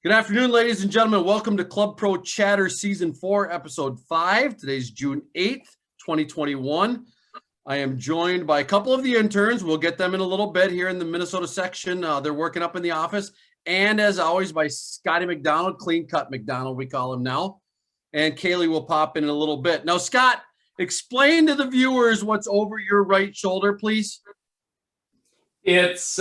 Good afternoon, ladies and gentlemen. Welcome to Club Pro Chatter Season 4, Episode 5. Today's June 8th, 2021. I am joined by a couple of the interns. We'll get them in a little bit here in the Minnesota section. They're working up in the office. And as always, by Scotty McDonald, Clean Cut McDonald, we call him now. And Kaylee will pop in a little bit. Now, Scott, explain to the viewers what's over your right shoulder, please. It's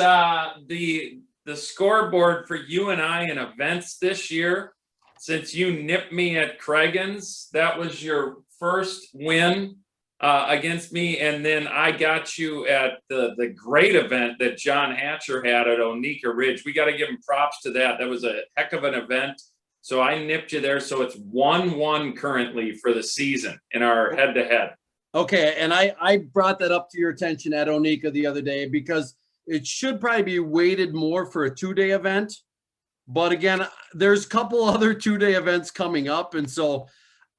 the scoreboard for you and I in events this year. Since you nipped me at Craigan's, that was your first win against me, and then I got you at the great event that John Hatcher had at Onika Ridge. We got to give him props to that. That was a heck of an event. So I nipped you there. So it's 1-1 currently for the season in our head-to-head. Okay, and I brought that up to your attention at Onika the other day because it should probably be weighted more for a 2-day event. But again, there's a couple other 2-day events coming up. And so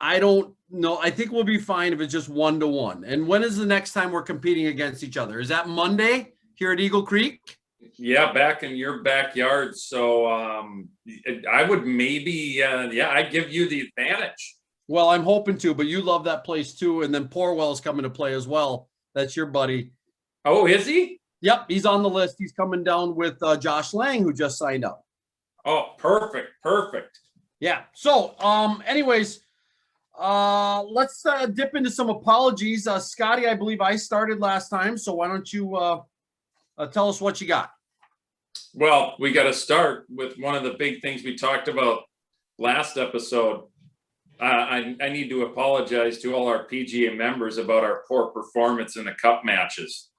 I don't know. I think we'll be fine if it's just 1-1. And when is the next time we're competing against each other? Is that Monday here at Eagle Creek? Yeah, back in your backyard. So I would maybe, I'd give you the advantage. Well, I'm hoping to, but you love that place too. And then Porwell's coming to play as well. That's your buddy. Oh, is he? Yep, he's on the list. He's coming down with Josh Lang, who just signed up. Oh, perfect. Yeah. So, anyways, let's dip into some apologies. Scotty, I believe I started last time, so why don't you tell us what you got? Well, we got to start with one of the big things we talked about last episode. I need to apologize to all our PGA members about our poor performance in the cup matches.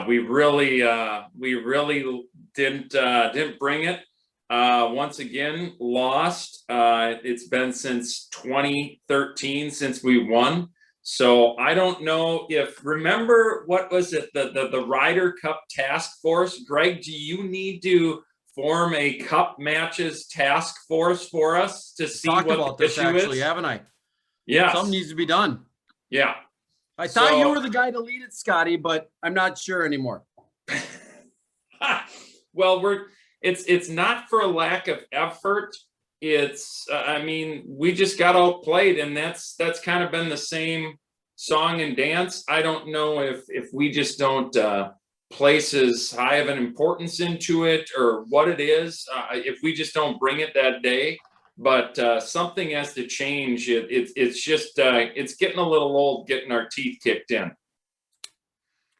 We really didn't bring it. Once again, lost. It's been since 2013 since we won. So I don't know if, remember, what was it? The Ryder Cup Task Force. Greg, do you need to form a cup matches task force for us to see what about the this issue actually, is? haven't I? Yeah. Something needs to be done. Yeah. I thought you were the guy to lead it, Scotty, but I'm not sure anymore. Well, it's not for a lack of effort. It's we just got outplayed, and that's kind of been the same song and dance. I don't know if we just don't place as high of an importance into it or what it is. If we just don't bring it that day. But something has to change. It's just it's getting a little old, getting our teeth kicked in.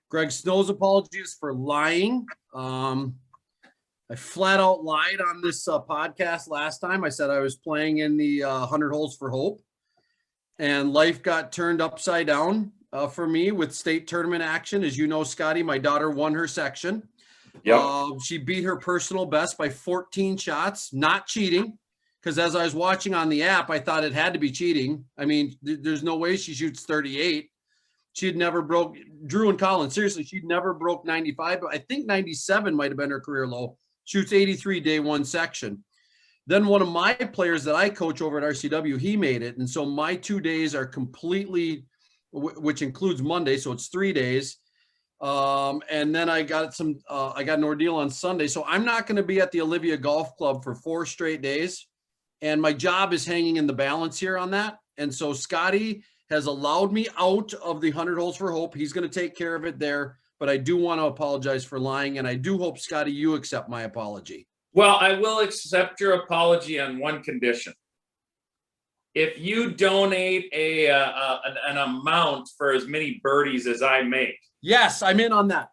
Greg Snow's apologies for lying. I flat out lied on this podcast last time. I said I was playing in the 100 Holes for Hope, and life got turned upside down for me with state tournament action. As you know, Scotty, my daughter won her section. Yep. She beat her personal best by 14 shots, not cheating. Because as I was watching on the app, I thought it had to be cheating. I mean, there's no way she shoots 38. She'd never broke, Drew and Colin, seriously, she'd never broke 95. But I think 97 might have been her career low. Shoots 83 day one section. Then one of my players that I coach over at RCW, he made it. And so my 2 days are completely, which includes Monday. So it's 3 days. And then I got an ordeal on Sunday. So I'm not going to be at the Olivia Golf Club for 4 straight days. And my job is hanging in the balance here on that. And so Scotty has allowed me out of the 100 Holes for Hope. He's going to take care of it there. But I do want to apologize for lying. And I do hope, Scotty, you accept my apology. Well, I will accept your apology on one condition. If you donate an amount for as many birdies as I make. Yes, I'm in on that.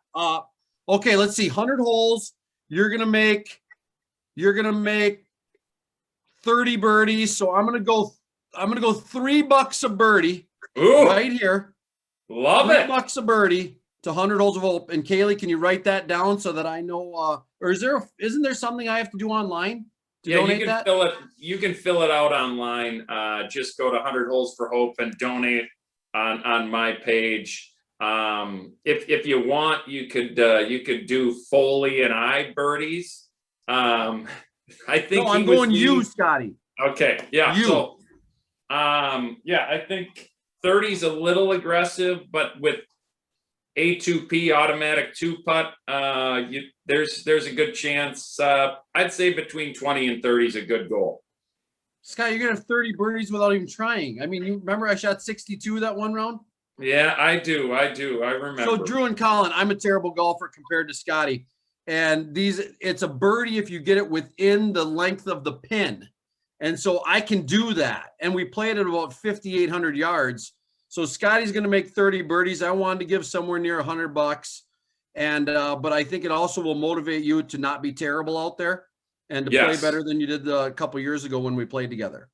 Okay, let's see. 100 holes. You're going to make 30 birdies. So I'm gonna go $3 a birdie. Ooh, right here. Love it. $3 a birdie to 100 Holes of Hope. And Kaylee, can you write that down so that I know? Or isn't there something I have to do online to donate you can that? fill it. You can fill it out online. Just go to 100 Holes for Hope and donate on my page. If you want, you could do Foley and I birdies. I think I'm going you, Scotty. Okay, yeah. You. So, I think 30 is a little aggressive, but with A2P automatic 2-putt, there's a good chance. I'd say between 20 and 30 is a good goal. Scott, you're gonna have 30 birdies without even trying. I mean, you remember I shot 62 that one round? Yeah, I do. I remember. So Drew and Colin, I'm a terrible golfer compared to Scotty. And it's a birdie if you get it within the length of the pin. And so I can do that. And we played at about 5,800 yards. So Scotty's going to make 30 birdies. I wanted to give somewhere near $100. And, but I think it also will motivate you to not be terrible out there and to play better than you did a couple years ago when we played together.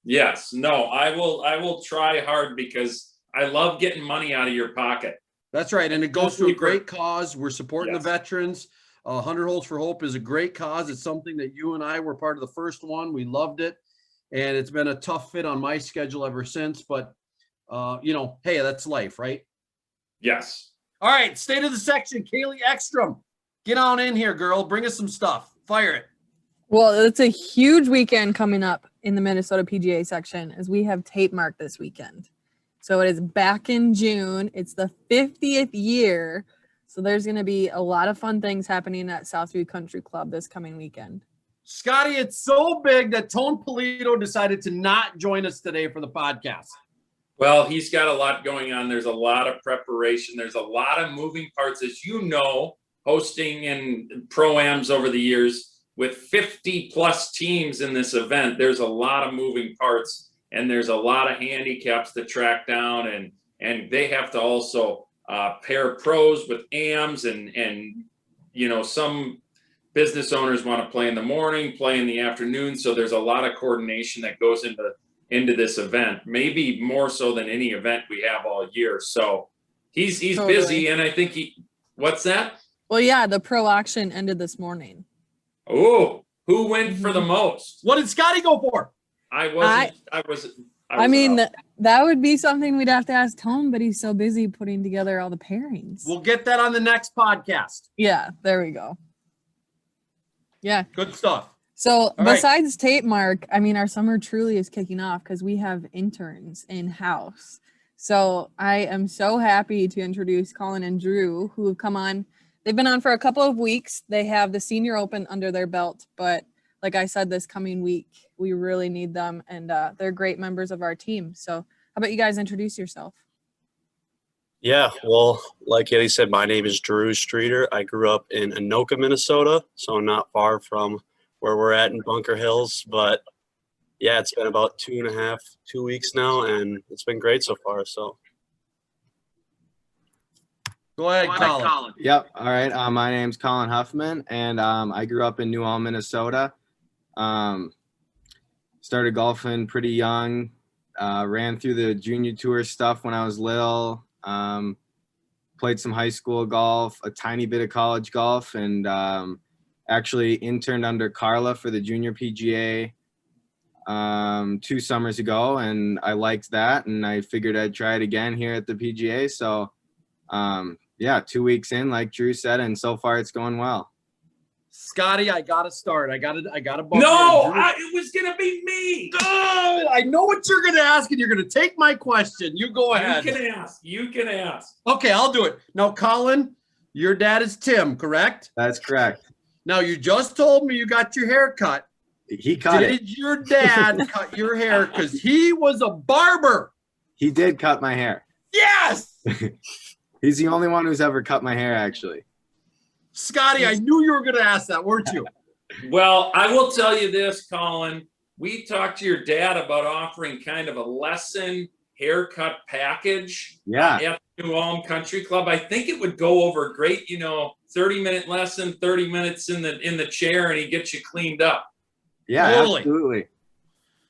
Yes. No, I will try hard because I love getting money out of your pocket. That's right. And it goes to a great cause. We're supporting the veterans. 100 Holes for Hope is a great cause. It's something that you and I were part of the first one. We loved it. And it's been a tough fit on my schedule ever since. But, you know, hey, that's life, right? Yes. All right. State of the section. Kaylee Ekstrom. Get on in here, girl. Bring us some stuff. Fire it. Well, it's a huge weekend coming up in the Minnesota PGA section as we have Tapemark this weekend. So it is back in June. It's the 50th year. So there's going to be a lot of fun things happening at Southview Country Club this coming weekend. Scotty, it's so big that Tone Polito decided to not join us today for the podcast. Well, he's got a lot going on. There's a lot of preparation. There's a lot of moving parts, as you know, hosting in pro-ams over the years with 50 plus teams in this event. There's a lot of moving parts and there's a lot of handicaps to track down, and they have to also pair pros with AMs and you know, some business owners want to play in the morning, play in the afternoon. So there's a lot of coordination that goes into this event, maybe more so than any event we have all year. So he's Totally. busy, and I think what's that? Well, yeah, the pro auction ended this morning. Oh, who went for the most? What did Scotty go for? I mean, out. that would be something we'd have to ask Tone, but he's so busy putting together all the pairings. We'll get that on the next podcast. Yeah, there we go. Yeah. Good stuff. So right. besides Tapemark, I mean, our summer truly is kicking off because we have interns in-house. So I am so happy to introduce Colin and Drew, who have come on. They've been on for a couple of weeks. They have the Senior Open under their belt, but like I said, this coming week, we really need them, and they're great members of our team. So how about you guys introduce yourself? Yeah, well, like Haley said, my name is Drew Streeter. I grew up in Anoka, Minnesota, so not far from where we're at in Bunker Hills. But yeah, it's been about 2 weeks now, and it's been great so far. So Go ahead, Colin. Yep. All right. My name's Colin Huffman, and I grew up in New Ulm, Minnesota. Started golfing pretty young. Ran through the junior tour stuff when I was little. Played some high school golf, a tiny bit of college golf, and actually interned under Carla for the junior PGA 2 summers ago, and I liked that, and I figured I'd try it again here at the PGA. So yeah, 2 weeks in, like Drew said, and so far it's going well. Scotty, I gotta start. I gotta bump No, it was gonna be me. Good. I know what you're gonna ask, and you're gonna take my question. You go ahead. You can ask. Okay, I'll do it. Now, Colin, your dad is Tim, correct? That's correct. Now, you just told me you got your hair cut. He cut it. Did your dad cut your hair? Because he was a barber. He did cut my hair. Yes. He's the only one who's ever cut my hair, actually. Scotty, I knew you were going to ask that, weren't you? Well, I will tell you this, Colin. We talked to your dad about offering kind of a lesson haircut package at the New Ulm Country Club. I think it would go over great, 30-minute lesson, 30 minutes in the chair, and he gets you cleaned up. Yeah, Totally. Absolutely.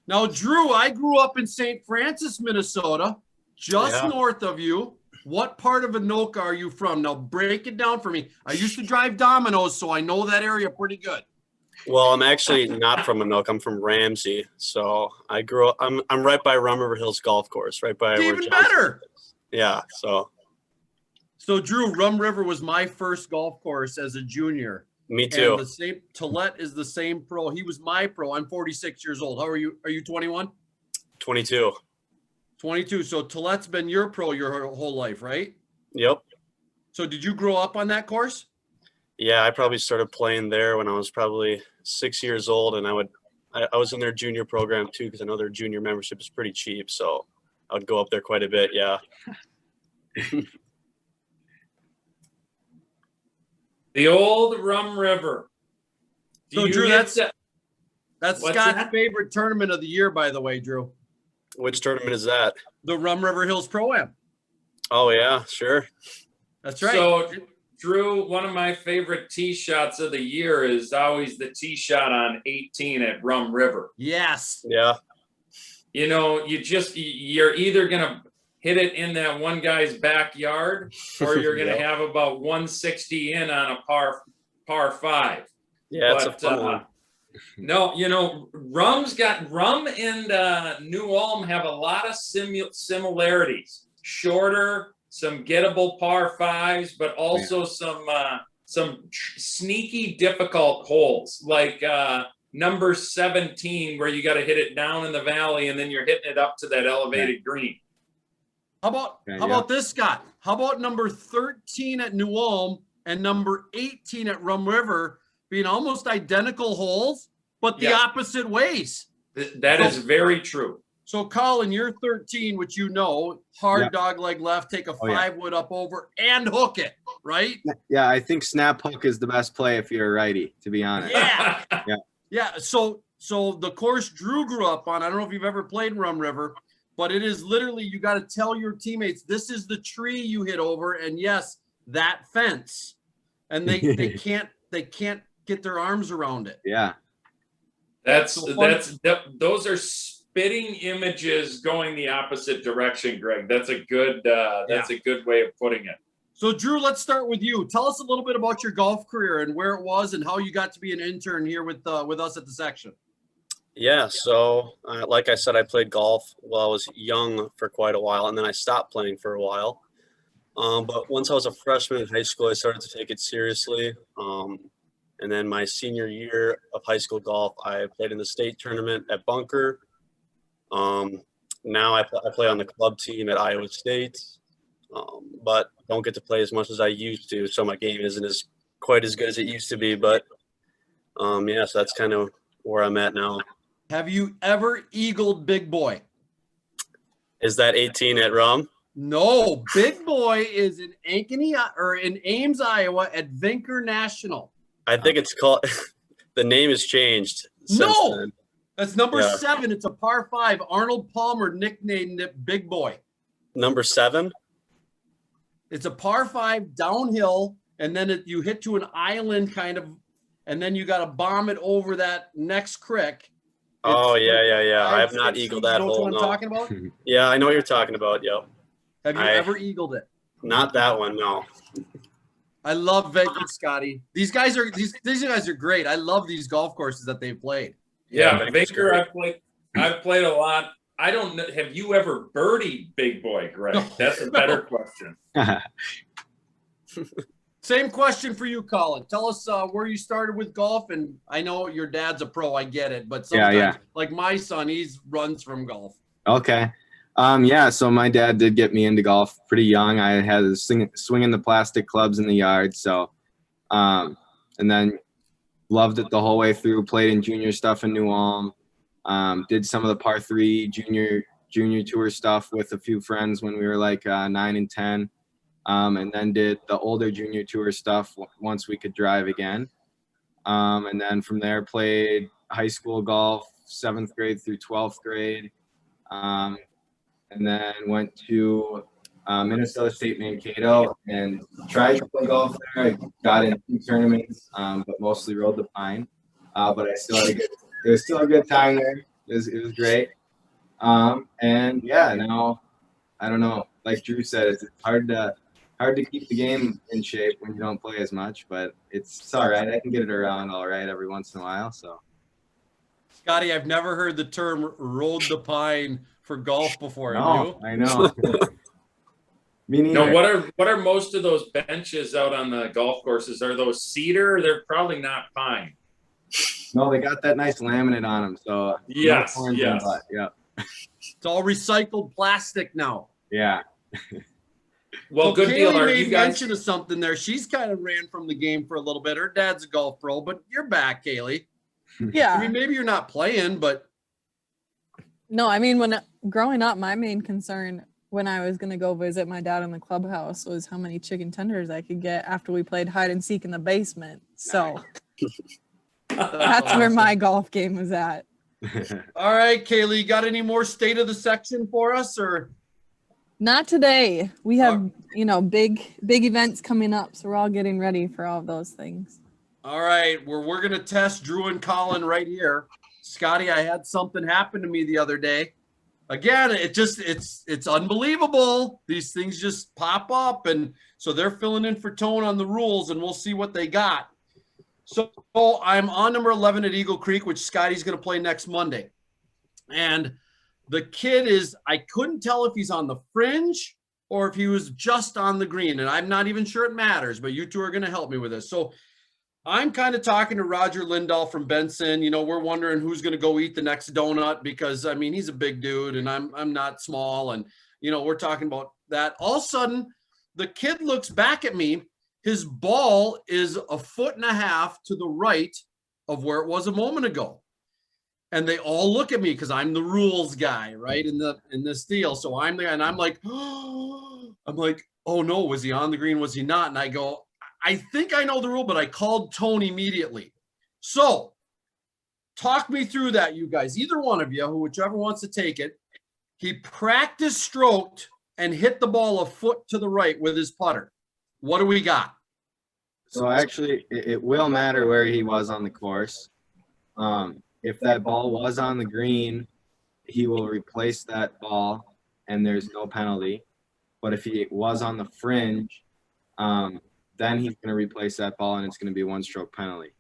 Now, Drew, I grew up in St. Francis, Minnesota, just north of you. What part of Anoka are you from? Now, break it down for me. I used to drive Domino's, so I know that area pretty good. well, I'm actually not from Anoka. I'm from Ramsey. So I grew up, I'm right by Rum River Hills Golf Course, right by where Even Johnson better. is. Yeah, So, Drew, Rum River was my first golf course as a junior. me too. And the same, Tillette is the same pro. He was my pro. I'm 46 years old. How are you? Are you 21? 22. 22. So Tillette's been your pro your whole life, right? Yep. So did you grow up on that course? Yeah, I probably started playing there when I was probably 6 years old, and I was in their junior program too, because I know their junior membership is pretty cheap, so I would go up there quite a bit. Yeah. The old Rum River. So, you Drew, get that's to- That's What's Scott's that? favorite tournament of the year, by the way, Drew. Which tournament is that? The Rum River Hills Pro-Am. Oh yeah, sure. That's right. So, Drew, one of my favorite tee shots of the year is always the tee shot on 18 at Rum River. Yes. Yeah. You know, you're either gonna hit it in that one guy's backyard, or you're gonna Yep. have about 160 in on a par 5. Yeah, it's a But, fun one. No, you know, Rum and New Ulm have a lot of similarities. Shorter, some gettable par 5s, but also some sneaky difficult holes, like number 17, where you got to hit it down in the valley and then you're hitting it up to that elevated green. How about this, Scott? How about number 13 at New Ulm and number 18 at Rum River being almost identical holes, but the Yeah. opposite ways? That is very true. So, Colin, you're 13, which you know, hard Yeah. dog leg left, take a Oh, yeah. 5-wood up over and hook it, right? Yeah, I think snap hook is the best play if you're a righty, to be honest. Yeah. Yeah. So the course Drew grew up on, I don't know if you've ever played Rum River, but it is literally, you got to tell your teammates, this is the tree you hit over, and yes, that fence. And they can't get their arms around it. Yeah. Those are spitting images going the opposite direction, Greg. That's a good way of putting it. So, Drew, let's start with you. Tell us a little bit about your golf career and where it was and how you got to be an intern here with us at the section. Yeah, so like I said, I played golf while I was young for quite a while, and then I stopped playing for a while. But once I was a freshman in high school, I started to take it seriously. And then my senior year of high school golf, I played in the state tournament at Bunker. Now I play on the club team at Iowa State, but don't get to play as much as I used to, so my game isn't quite as good as it used to be. But yeah, so that's kind of where I'm at now. Have you ever eagled Big Boy? Is that 18 at Rum? No, Big Boy is in Ames, Iowa at Vinker National. I think it's called – the name has changed since No! then. That's number Yeah. 7. It's a par 5. Arnold Palmer nicknamed it Big Boy. Number 7? It's a par 5 downhill, and then you hit to an island kind of, and then you got to bomb it over that next creek. Oh, It's yeah. I have 5, not 6 eagled feet. that You know hole, what no. I'm talking about? Yeah, I know what you're talking about, yep. Have you ever eagled it? Not that one, no. I love Vegas, Scotty. These guys are great. I love these golf courses that they've played. Yeah, Vinker's Baker, great. I've played a lot. I don't know. Have you ever birdied Big Boy, Greg? No. That's a better question. Same question for you, Colin. Tell us where you started with golf, and I know your dad's a pro. I get it, but sometimes, Yeah. like my son, he's runs from golf. Okay. Yeah, so my dad did get me into golf pretty young. I had swinging the plastic clubs in the yard. So, and then loved it the whole way through, played in junior stuff in New Ulm, did some of the par 3 junior tour stuff with a few friends when we were like 9 and 10. And then did the older junior tour stuff once we could drive again. And then from there played high school golf, 7th grade through 12th grade. And then went to Minnesota State Mankato and tried to play golf there. I got in 2 tournaments, but mostly rode the pine. But it was still a good time there. It was great. And yeah, now I don't know. Like Drew said, it's hard to keep the game in shape when you don't play as much, but it's all right. I can get it around all right every once in a while. So, Scotty, I've never heard the term "rode the pine" for golf before. Have no, you? I know. Me neither. No, what are most of those benches out on the golf courses? Are those cedar? They're probably not pine. No, they got that nice laminate on them. So Yes, no corns in the butt. Yeah. It's all recycled plastic now. Yeah. Well, So good deal. Kaylee Are made you guys? mention of something there. She's kind of ran from the game for a little bit. Her dad's a golf pro, but you're back, Kaylee. Yeah. I mean, maybe you're not playing, but No, I mean, when growing up, my main concern when I was going to go visit my dad in the clubhouse was how many chicken tenders I could get after we played hide and seek in the basement. So that's where my golf game was at. all right, Kaylee, got any more state of the section for us, or? Not today. We have, big events coming up. So we're all getting ready for all of those things. All right, we're going to test Drew and Colin right here. Scotty, I had something happen to me the other day. Again, it's unbelievable. These things just pop up, and so they're filling in for Tone on the rules, and we'll see what they got. So I'm on number 11 at Eagle Creek, which Scotty's going to play next Monday. And the kid I couldn't tell if he's on the fringe or if he was just on the green, and I'm not even sure it matters, but you two are going to help me with this. So I'm kind of talking to Roger Lindahl from Benson. We're wondering who's going to go eat the next donut because, I mean, he's a big dude and I'm not small. And, we're talking about that. All of a sudden, the kid looks back at me. His ball is 1.5 feet to the right of where it was a moment ago. And they all look at me because I'm the rules guy, right, in this deal. So I'm there and I'm like, oh no, was he on the green? Was he not? And I go, I think I know the rule, but I called Tone immediately. So talk me through that, you guys. Either one of you, whichever wants to take it. He practice stroked and hit the ball 1 foot to the right with his putter. What do we got? So actually, it will matter where he was on the course. If that ball was on the green, he will replace that ball, and there's no penalty. But if he was on the fringe, then he's going to replace that ball, and it's going to be 1-stroke penalty.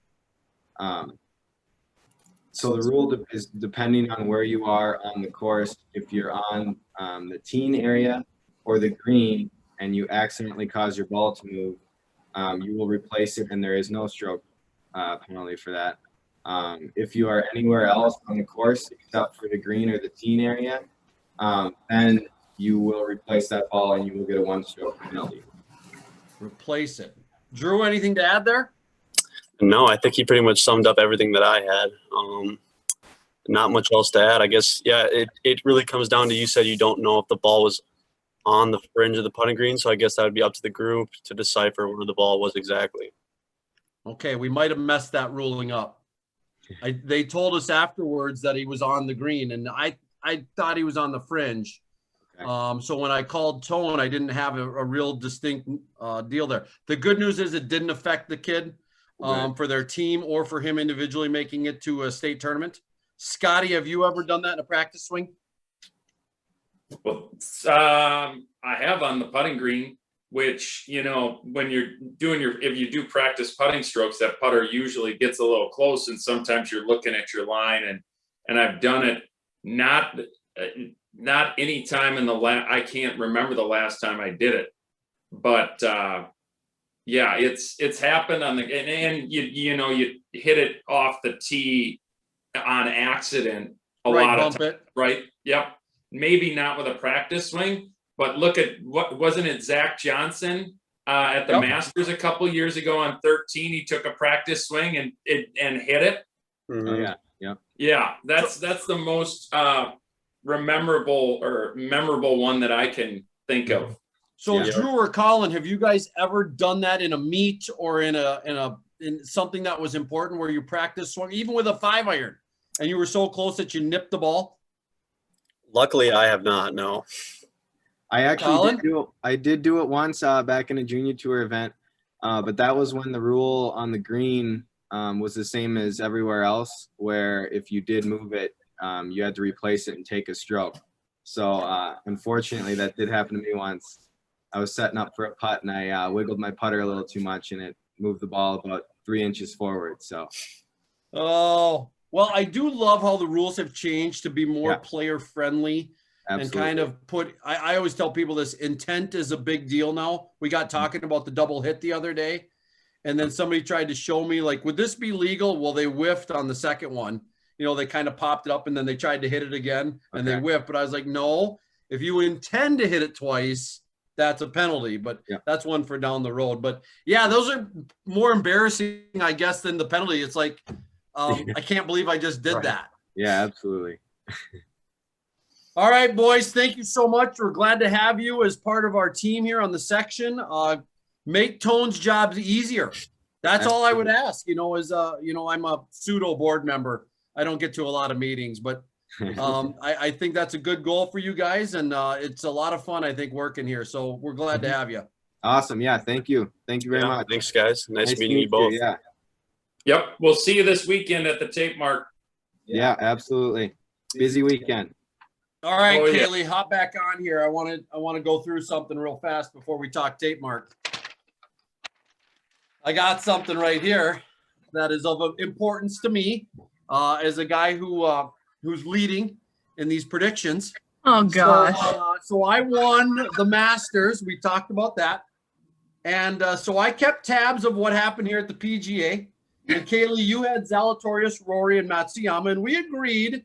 So the rule is depending on where you are on the course. If you're on the teen area or the green and you accidentally cause your ball to move, you will replace it, and there is no stroke penalty for that. If you are anywhere else on the course except for the green or the teen area, then you will replace that ball and you will get a 1-stroke penalty. Replace it. Drew, anything to add there? No, I think he pretty much summed up everything that I had. Not much else to add. I guess, yeah, it really comes down to, you said you don't know if the ball was on the fringe of the putting green, so I guess that would be up to the group to decipher where the ball was exactly. Okay, we might have messed that ruling up. They told us afterwards that he was on the green, and I thought he was on the fringe. Okay. So when I called Tone, I didn't have a real distinct deal there. The good news is it didn't affect the kid for their team or for him individually making it to a state tournament. Scotty, have you ever done that in a practice swing? Well, I have on the putting green, which, when you're doing if you do practice putting strokes, that putter usually gets a little close, and sometimes you're looking at your line, and I've done it not any time in I can't remember the last time I did it, but yeah, it's happened on and you hit it off the tee on accident a lot of times, right? Yep. Maybe not with a practice swing, but look at wasn't it Zach Johnson at the Masters a couple years ago on 13? He took a practice swing and hit it. Mm-hmm. Oh, yeah. Yeah. That's the most memorable one that I can think of. So Drew or Colin, have you guys ever done that in a meet or in something that was important where you practice swing, even with a 5-iron, and you were so close that you nipped the ball? Luckily, I have not. No. I actually did do it once back in a junior tour event, but that was when the rule on the green was the same as everywhere else, where if you did move it, you had to replace it and take a stroke. So unfortunately, that did happen to me once. I was setting up for a putt, and I wiggled my putter a little too much, and it moved the ball about 3 inches forward. So. Oh, well, I do love how the rules have changed to be more player friendly. Absolutely. And kind of I always tell people this, intent is a big deal now. We got talking about the double hit the other day, and then somebody tried to show me, like, would this be legal? Well, they whiffed on the second one. They kind of popped it up, and then they tried to hit it again, and they whiffed. But I was like, no, if you intend to hit it twice, that's a penalty, but Yeah. that's one for down the road. But yeah, those are more embarrassing, I guess, than the penalty. It's like, I can't believe I just did that. Yeah, absolutely. All right, boys, thank you so much. We're glad to have you as part of our team here on the section. Make Tone's jobs easier. That's all I would ask, I'm a pseudo board member. I don't get to a lot of meetings, but I think that's a good goal for you guys. And it's a lot of fun, I think, working here. So we're glad to have you. Awesome. Yeah. Thank you. Thank you very much. Thanks, guys. Nice to meeting meet you both. Yeah. Yep. We'll see you this weekend at the Tapemark. Yeah, absolutely. Busy weekend. All right, Oh, yeah. Kaylee, hop back on here. I want to go through something real fast before we talk Tapemark. I got something right here that is of importance to me as a guy who's leading in these predictions. Oh gosh. So I won the Masters. We talked about that. And so I kept tabs of what happened here at the PGA. And Kaylee, you had Zalatoris, Rory, and Matsuyama, and we agreed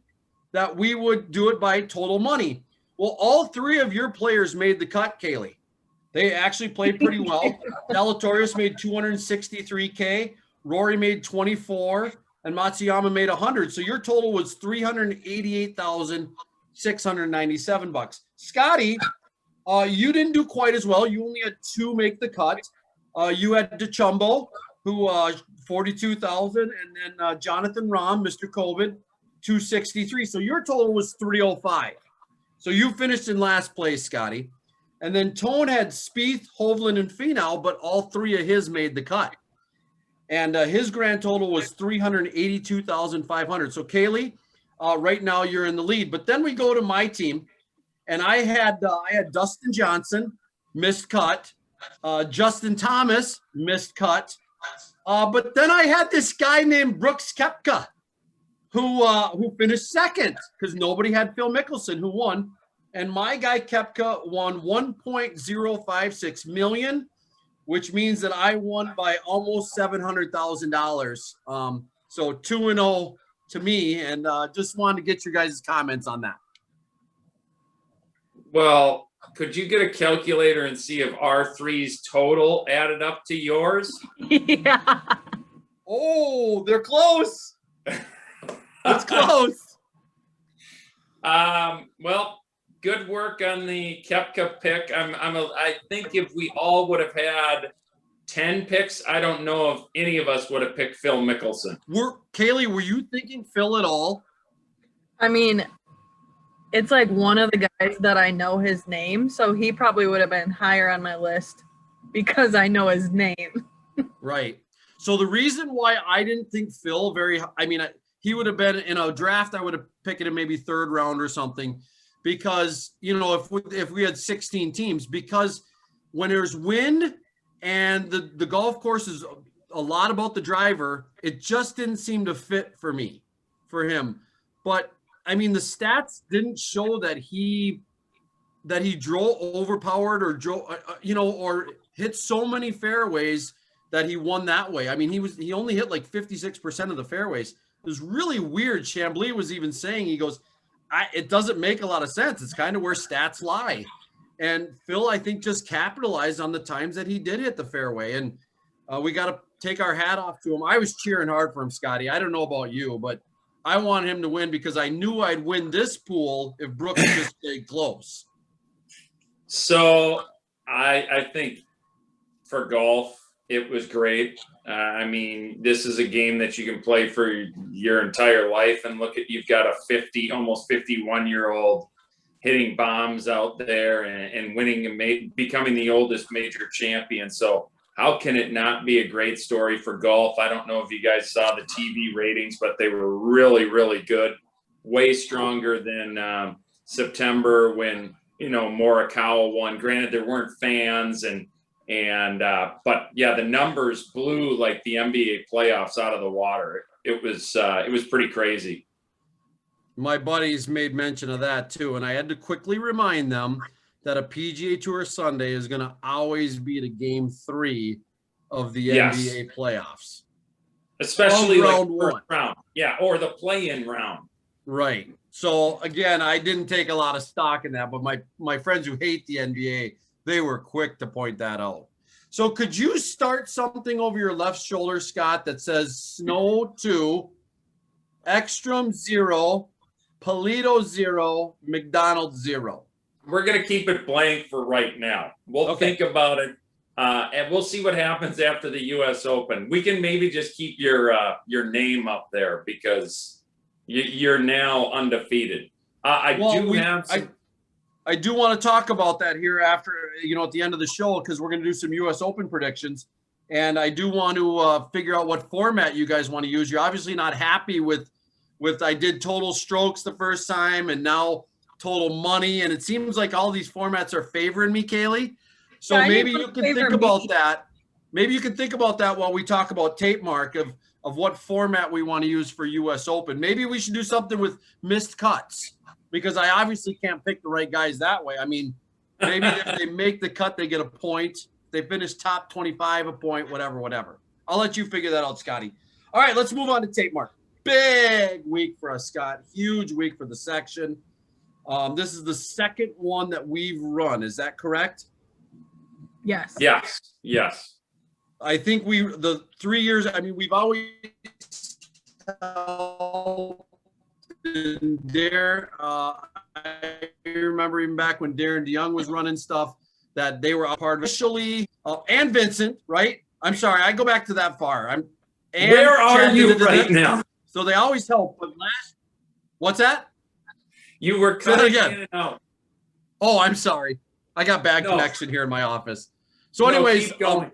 that we would do it by total money. Well, all three of your players made the cut, Kaylee. They actually played pretty well. Zalatoris made 263K, Rory made 24, and Matsuyama made 100. So your total was $388,697. Scotty, you didn't do quite as well. You only had two make the cut. You had DeChambeau, who 42,000, and then Jonathan Rahm, Mr. COVID, 263. So your total was 305. So you finished in last place, Scotty. And then Tone had Spieth, Hovland, and Finau, but all three of his made the cut. And his grand total was 382,500. So Kaylee, right now you're in the lead. But then we go to my team, and I had Dustin Johnson, missed cut. Justin Thomas, missed cut. But then I had this guy named Brooks Koepka, who finished second because nobody had Phil Mickelson, who won. And my guy Koepka won 1.056 million, which means that I won by almost $700,000. So 2-0 to me, and just wanted to get your guys' comments on that. Well, could you get a calculator and see if R3's total added up to yours? Yeah. Oh, they're close. It's close. Well, good work on the Koepka pick. I think if we all would have had 10 picks, I don't know if any of us would have picked Phil Mickelson. Kaylee, were you thinking Phil at all? I mean, it's like one of the guys that I know his name, so he probably would have been higher on my list because I know his name. Right. So the reason why I didn't think Phil he would have been in a draft, I would have picked him maybe third round or something, because, if we had 16 teams, because when there's wind and the golf course is a lot about the driver, it just didn't seem to fit for him. But I mean, the stats didn't show that he drove overpowered or drove, or hit so many fairways that he won that way. I mean, he only hit like 56% of the fairways. It was really weird. Chambly was even saying, he goes, it doesn't make a lot of sense. It's kind of where stats lie. And Phil, I think, just capitalized on the times that he did hit the fairway. And we got to take our hat off to him. I was cheering hard for him, Scotty. I don't know about you, but I want him to win because I knew I'd win this pool if Brooks just stayed close. So I think for golf, it was great. I mean, this is a game that you can play for your entire life. And look at, you've got a almost 51-year-old hitting bombs out there and winning and becoming the oldest major champion. So how can it not be a great story for golf? I don't know if you guys saw the TV ratings, but they were really, really good. Way stronger than September when, Morikawa won. Granted, there weren't fans but yeah, the numbers blew like the NBA playoffs out of the water. It was pretty crazy. My buddies made mention of that too, and I had to quickly remind them that a PGA Tour Sunday is going to always be the game 3 of the NBA playoffs, especially round like one. Round, yeah, or the play-in round. Right. So again, I didn't take a lot of stock in that, but my friends who hate the NBA They were quick to point that out. So could you start something over your left shoulder, Scott, that says Snow 2, Ekstrom 0, Polito 0, McDonald 0? We're going to keep it blank for right now. We'll Okay. think about it, and we'll see what happens after the U.S. Open. We can maybe just keep your name up there because you're now undefeated. I do want to talk about that here after, at the end of the show, because we're going to do some U.S. Open predictions. And I do want to figure out what format you guys want to use. You're obviously not happy with I did total strokes the first time and now total money. And it seems like all these formats are favoring me, Kaylee. So Yeah, maybe you can think about that. Maybe you can think about that while we talk about Tapemark of what format we want to use for U.S. Open. Maybe we should do something with missed cuts, because I obviously can't pick the right guys that way. I mean, maybe if they make the cut, they get a point. If they finish top 25, a point, whatever. I'll let you figure that out, Scotty. All right, let's move on to Tapemark. Big week for us, Scott. Huge week for the section. This is the second one that we've run. Is that correct? Yes. Yes. I think the 3 years, we've always Dare, I remember even back when Darren DeYoung was running stuff that they were a part of initially, and Vincent, right? I'm sorry, I go back to that far. Where are you right now? So they always help. But what's that? You were cutting in and out. Oh, I'm sorry. I got bad connection here in my office. So, anyways, keep going.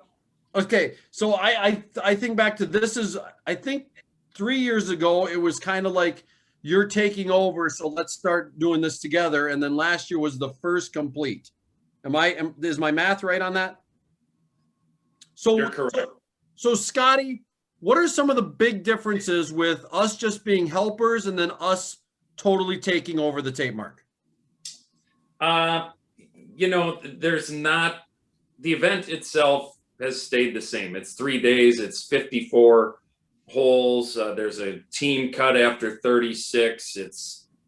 Okay. So I think back to I think 3 years ago it was kind of like, you're taking over, so let's start doing this together. And then last year was the first complete. Is my math right on that? So You're correct. So Scotty, what are some of the big differences with us just being helpers and then us totally taking over the Tapemark? There's not, the event itself has stayed the same. It's 3 days, it's 54 holes. There's a team cut after 36.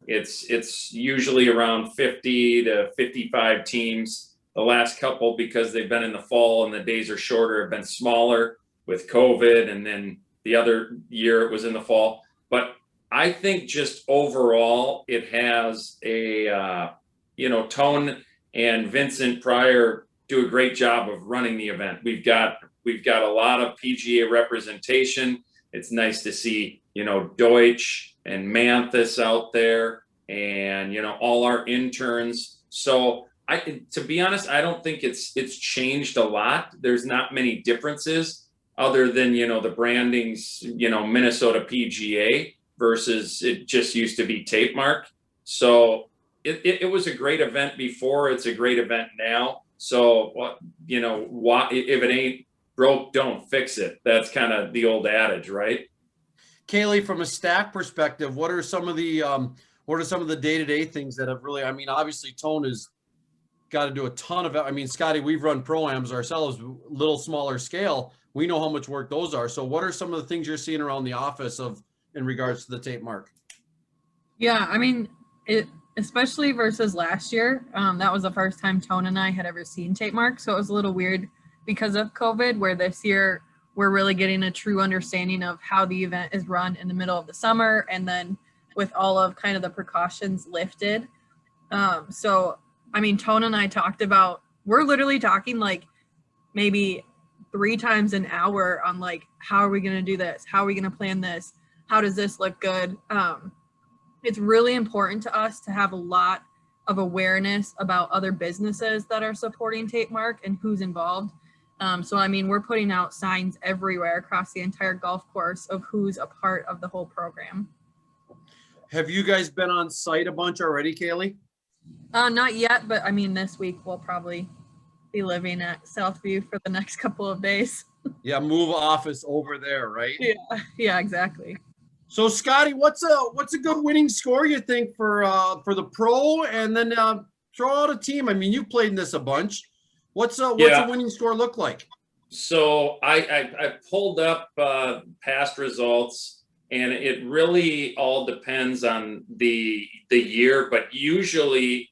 It's usually around 50 to 55 teams. The last couple, because they've been in the fall and the days are shorter, have been smaller with COVID, and then the other year it was in the fall. But I think just overall it has a Tone and Vincent Pryor do a great job of running the event. We've got a lot of PGA representation. It's nice to see, Deutsch and Manthis out there, and, all our interns. So to be honest, I don't think it's changed a lot. There's not many differences other than, the branding's, Minnesota PGA versus it just used to be Tapemark. So it was a great event before. It's a great event now. So, if it ain't broke, don't fix it. That's kind of the old adage, right? Kaylee, from a staff perspective, what are some of the day-to-day things that have really, obviously Tone has got to do a ton of it. Scotty, we've run pro-ams ourselves, little smaller scale. We know how much work those are. So what are some of the things you're seeing around the office in regards to the Tapemark? Yeah, especially versus last year, that was the first time Tone and I had ever seen Tapemark. So it was a little weird because of COVID, where this year we're really getting a true understanding of how the event is run in the middle of the summer, and then with all of kind of the precautions lifted. Tone and I talked about, we're literally talking like maybe 3 times an hour on like, how are we going to do this? How are we going to plan this? How does this look good? It's really important to us to have a lot of awareness about other businesses that are supporting Tapemark and who's involved. We're putting out signs everywhere across the entire golf course of who's a part of the whole program. Have you guys been on site a bunch already, Kaylee? Not yet, but this week we'll probably be living at Southview for the next couple of days. Yeah, move office over there, right? Yeah, exactly. So Scotty, what's a good winning score you think for the pro, and then throw out a team? You played in this a bunch. What's a winning score look like? So I pulled up past results, and it really all depends on the year, but usually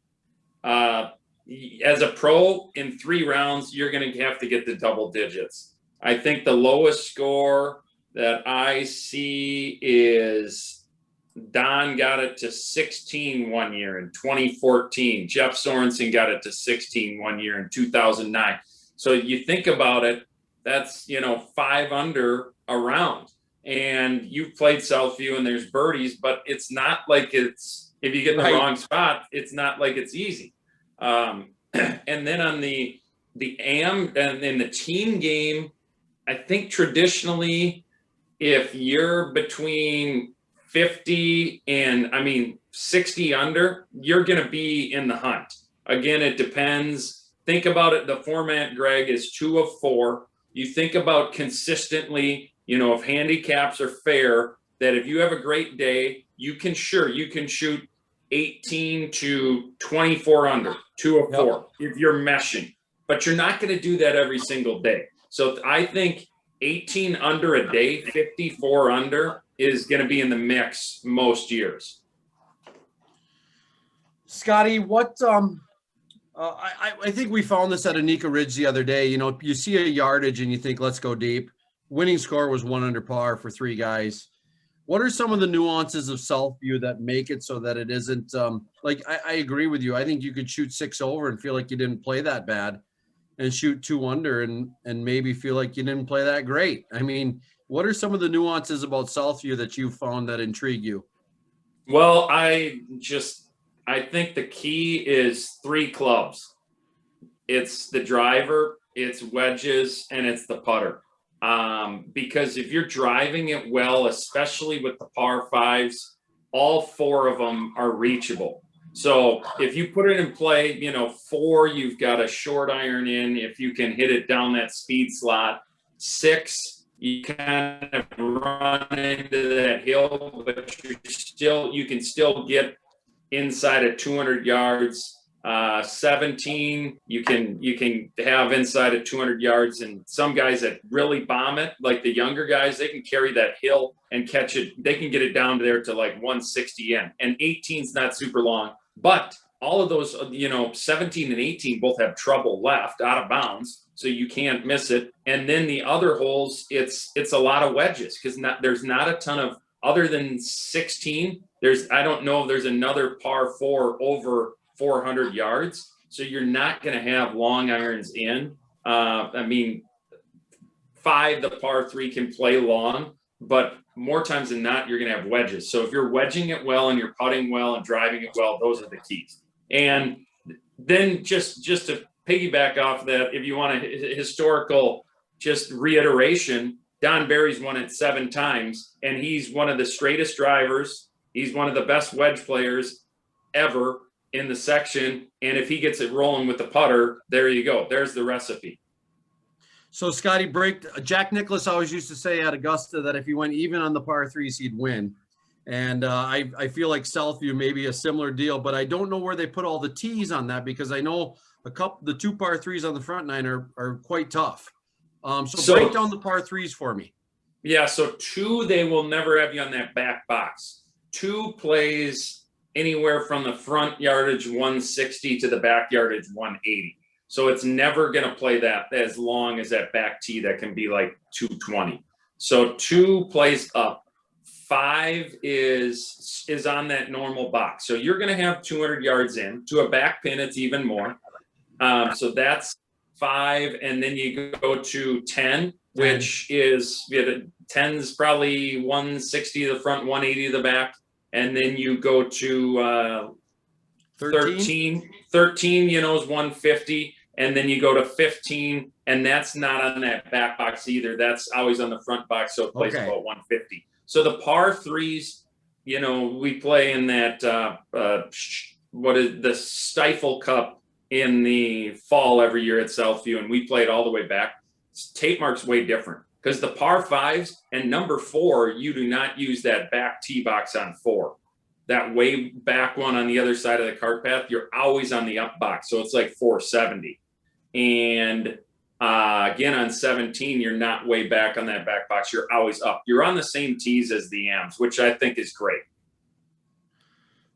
as a pro in 3 rounds, you're going to have to get to double digits. I think the lowest score that I see is Don got it to 16 one year in 2014. Jeff Sorensen got it to 16 one year in 2009. So you think about it, that's, 5 under a round. And you've played Southview and there's birdies, but it's not like it's, if you get in the wrong spot, it's not like it's easy. And then on the AM and in the team game, I think traditionally, if you're between 50 and 60 under, you're going to be in the hunt. Again, it depends. Think about it. The format, Greg, is 2 of 4. You think about consistently, if handicaps are fair, that if you have a great day, you can shoot 18 to 24 under, 2 of 4, if you're meshing. But you're not going to do that every single day. So I think 18 under a day, 54 under is going to be in the mix most years. Scotty, what I think we found this at Anika Ridge the other day. You see a yardage and you think, let's go deep. Winning score was 1 under par for 3 guys. What are some of the nuances of Southview that make it so that it isn't I agree with you. I think you could shoot 6 over and feel like you didn't play that bad, and shoot 2 under and maybe feel like you didn't play that great. What are some of the nuances about Southview that you found that intrigue you? Well, I think the key is 3 clubs. It's the driver, it's wedges, and it's the putter. Because if you're driving it well, especially with the par 5s, all 4 of them are reachable. So if you put it in play, 4, you've got a short iron in, if you can hit it down that speed slot. 6, you kind of run into that hill, but you can still get inside of 200 yards. 17, you can have inside of 200 yards, and some guys that really bomb it, like the younger guys, they can carry that hill and catch it. They can get it down to there to like 160 in, and 18's not super long, but all of those, 17 and 18 both have trouble left out of bounds, so you can't miss it. And then the other holes, it's a lot of wedges, because there's not a ton of, other than 16, I don't know if there's another par 4 over 400 yards. So you're not going to have long irons in. 5, the par 3 can play long, but more times than not, you're going to have wedges. So if you're wedging it well and you're putting well and driving it well, those are the keys. And then just to piggyback off that, if you want a historical just reiteration, Don Barry's won it 7 times, and he's one of the straightest drivers. He's one of the best wedge players ever in the section. And if he gets it rolling with the putter, there you go. There's the recipe. So Scotty, Jack Nicklaus always used to say at Augusta that if he went even on the par 3s, he'd win. And I feel like Southview may be a similar deal, but I don't know where they put all the tees on that, because I know the 2 par 3s on the front 9 are quite tough. So break down the par 3s for me. Yeah. So 2, they will never have you on that back box. 2 plays anywhere from the front yardage 160 to the back yardage 180. So it's never going to play that as long as that back tee that can be like 220. So 2 plays up. 5 is on that normal box. So you're going to have 200 yards in. To a back pin, it's even more. So that's 5. And then you go to 10, which is 10's probably 160 to the front, 180 to the back. And then you go to 13. 13, is 150. And then you go to 15, and that's not on that back box either. That's always on the front box, so it plays about 150. So the par 3s, we play in that, what is the Stifle Cup in the fall every year at Southview, and we play it all the way back. Tapemark's way different, because the par 5s and number 4, you do not use that back tee box on 4. That way back one on the other side of the cart path, you're always on the up box. So it's like 470. And again, on 17, you're not way back on that back box. You're always up. You're on the same tees as the AMs, which I think is great.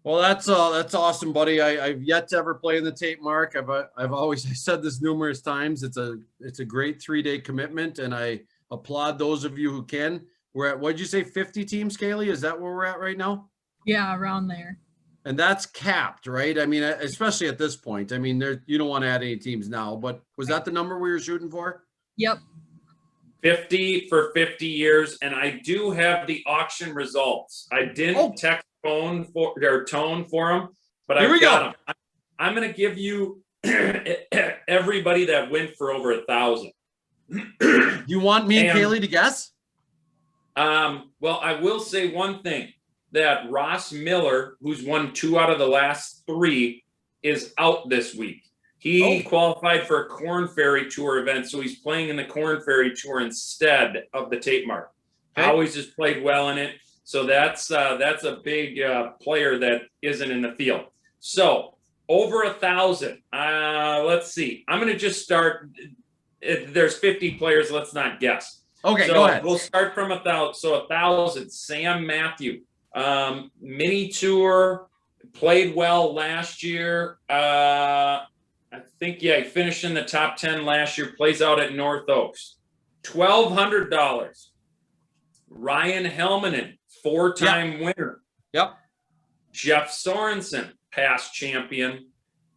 Well, that's awesome, buddy. I've yet to ever play in the Tapemark. I've always said this numerous times. It's a great 3-day commitment, and I applaud those of you who can. We're at, what'd you say, 50 teams, Kaylee? Is that where we're at right now? Yeah, around there. And that's capped, right? I mean, especially at this point. I mean, you don't want to add any teams now, but was that the number we were shooting for? Yep. 50 for 50 years, and I do have the auction results. I didn't text tone for them, but Here I we got them. I'm going to give you everybody that went for over 1,000. You want me and Kaylee to guess? Well, I will say one thing, that Ross Miller, who's won 2 out of the last 3, is out this week. He qualified for a Corn Ferry Tour event, so he's playing in the Corn Ferry Tour instead of the Tapemark. Okay. Always has played well in it, so that's a big player that isn't in the field. So over 1,000. Let's see. I'm going to just start. There's 50 players. Let's not guess. Okay, So go ahead. we'll start from 1,000. So 1,000. Sam Matthew, mini tour, played well last year. I think, yeah, he finished in the top 10 last year, plays out at North Oaks. $1,200. Ryan Helmanen, 4-time winner. Yep. Jeff Sorensen, past champion.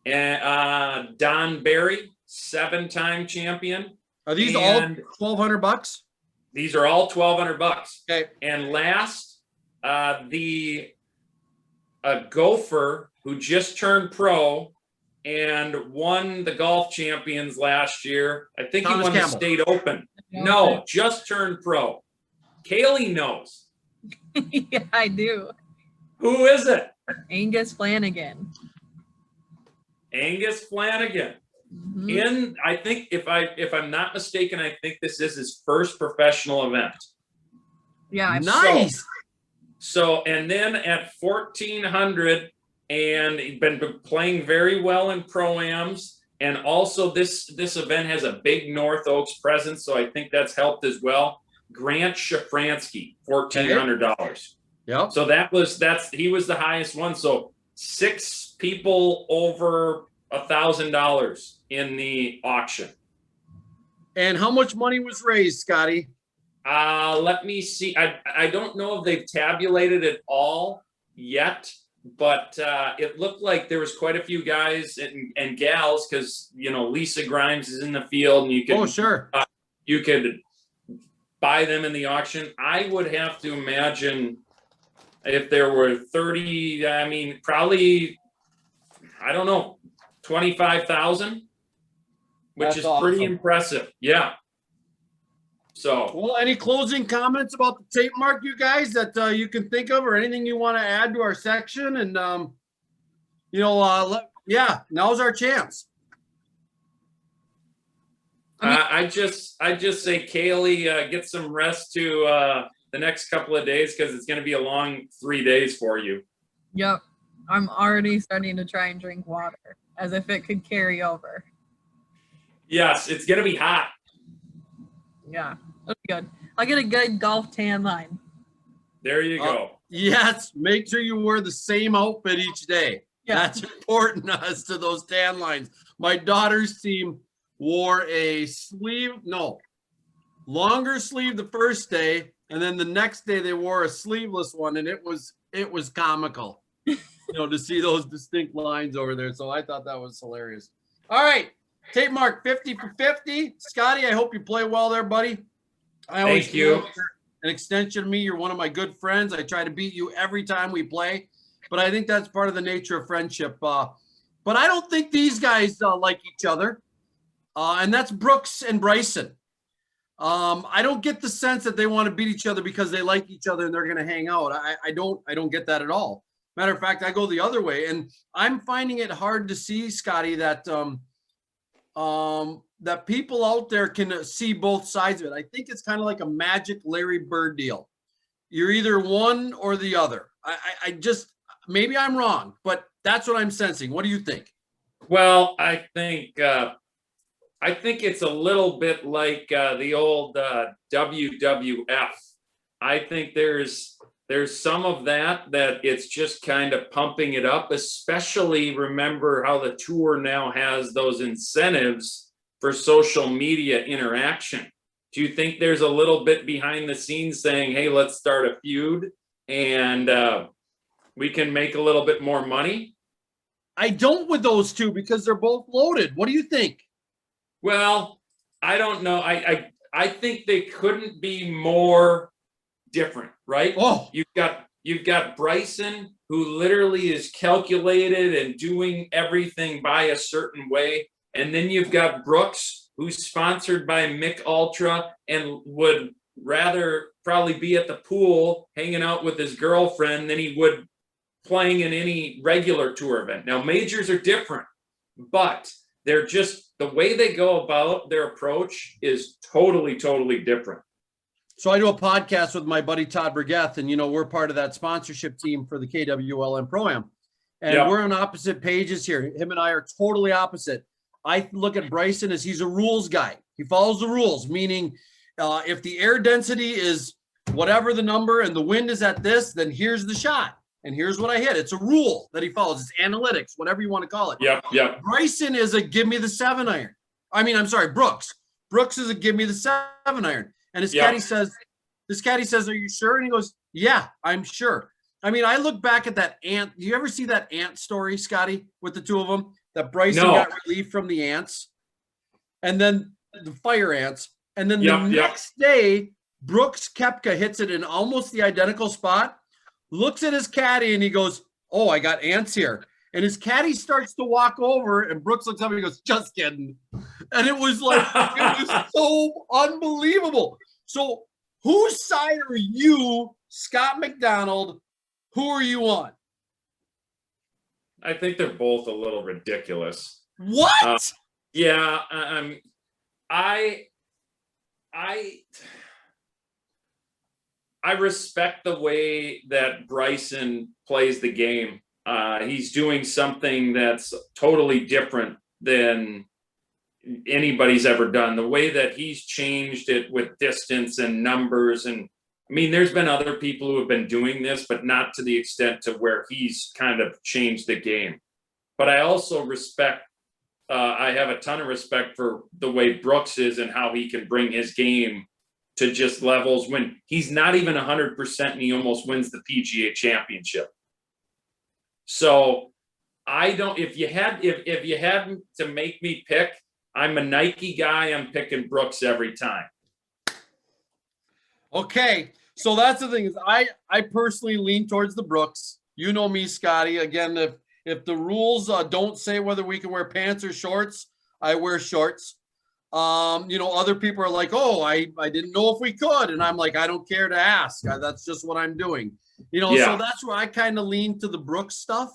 And Don Barry, 7-time champion. Are these all $1,200? These are all $1,200. Okay. And last, a gopher who just turned pro and won the golf champions last year. I think Thomas he won Campbell. the state open. No, just turned pro. Kaylee knows. Yeah, I do. Who is it? Angus Flanagan. Angus Flanagan. Mhm. I think if I'm not mistaken, I think this is his first professional event. Yeah. Nice. So and then at 1,400, and he's been playing very well in pro-ams, and also this event has a big North Oaks presence, so I think that's helped as well. Grant Shafransky, $1,400. Yep. So he was the highest one. So 6 people over $1,000 in the auction. And how much money was raised, Scotty? Let me see. I don't know if they've tabulated it all yet, but it looked like there was quite a few guys and gals, because Lisa Grimes is in the field, and you can sure. You could buy them in the auction. I would have to imagine if there were 30. I mean, probably, I don't know, 25,000, which That's is awesome. pretty impressive. Yeah. So, Well, any closing comments about the Tapemark, you guys, that you can think of, or anything you want to add to our section? And now's our chance. I just say, Kaylee, get some rest to the next couple of days, because it's going to be a long 3 days for you. Yep. I'm already starting to try and drink water as if it could carry over. Yes, it's going to be hot. Yeah, that's good. I'll get a good golf tan line. There you go. Yes, make sure you wear the same outfit each day. Yeah. That's important as to those tan lines. My daughter's team wore a longer sleeve the first day, and then the next day they wore a sleeveless one, and it was comical, to see those distinct lines over there. So I thought that was hilarious. All right, Tapemark 50 for 50. Scotty, I hope you play well there, buddy. Thank you. feel you're an extension of me. You're one of my good friends. I try to beat you every time we play, but I think that's part of the nature of friendship. But I don't think these guys like each other. And that's Brooks and Bryson. I don't get the sense that they want to beat each other because they like each other and they're going to hang out. I don't get that at all. Matter of fact, I go the other way, and I'm finding it hard to see, Scotty, that that people out there can see both sides of it. I think it's kind of like a Magic Larry Bird deal. You're either one or the other. I just, maybe I'm wrong, but that's what I'm sensing. What do you think? Well, I think it's a little bit like the old WWF. I think there's there's some of that it's just kind of pumping it up, especially remember how the tour now has those incentives for social media interaction. Do you think there's a little bit behind the scenes saying, hey, let's start a feud and we can make a little bit more money? I don't with those two because they're both loaded. What do you think? Well, I don't know. I think they couldn't be more different, right? Oh, You've got Bryson, who literally is calculated and doing everything by a certain way. And then you've got Brooks, who's sponsored by Mick Ultra and would rather probably be at the pool hanging out with his girlfriend than he would playing in any regular tour event. Now, majors are different, but they're just the way they go about their approach is totally different. so I do a podcast with my buddy Todd Burgeth, and we're part of that sponsorship team for the KWLM Pro-Am. And Yep. we're on opposite pages here. Him and I are totally opposite. I look at Bryson as he's a rules guy. He follows the rules, meaning if the air density is whatever the number and the wind is at this, then here's the shot. And here's what I hit. It's a rule that he follows. It's analytics, whatever you want to call it. Yep. Bryson is a give me the 7-iron. I'm sorry, Brooks. Brooks is a give me the 7-iron. And his caddy says, are you sure? And he goes, yeah, I'm sure. I look back at that ant. Do you ever see that ant story, Scotty, with the two of them? That Bryson got relief from the ants and then the fire ants. And then the next day, Brooks Koepka hits it in almost the identical spot, looks at his caddy and he goes, oh, I got ants here. And his caddy starts to walk over and Brooks looks up and he goes, just kidding. And it was like, it was so unbelievable. So whose side are you, Scott McDonald? Who are you on? I think they're both a little ridiculous. What? Yeah, I respect the way that Bryson plays the game. He's doing something that's totally different than anybody's ever done. The way that he's changed it with distance and numbers. And there's been other people who have been doing this, but not to the extent to where he's kind of changed the game. But I also respect, I have a ton of respect for the way Brooks is and how he can bring his game to just levels when he's not even 100% and he almost wins the PGA Championship. So I don't. If you had to make me pick, I'm a Nike guy. I'm picking Brooks every time. Okay, so that's the thing is I personally lean towards the Brooks. You know me, Scotty. Again, if the rules don't say whether we can wear pants or shorts, I wear shorts. Other people are like, oh, I didn't know if we could. And I'm like, I don't care to ask. That's just what I'm doing. So that's where I kind of lean to the Brooks stuff.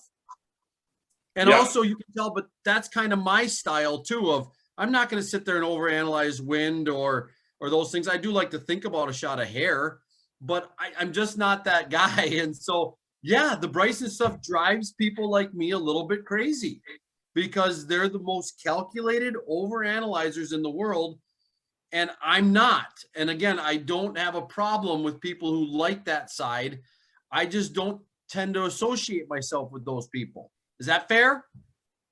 And also you can tell, but that's kind of my style too of I'm not going to sit there and overanalyze wind or those things. I do like to think about a shot of hair, but I'm just not that guy. And so, yeah, the Bryson stuff drives people like me a little bit crazy because they're the most calculated overanalyzers in the world. And I'm not. And again, I don't have a problem with people who like that side. I just don't tend to associate myself with those people. Is that fair?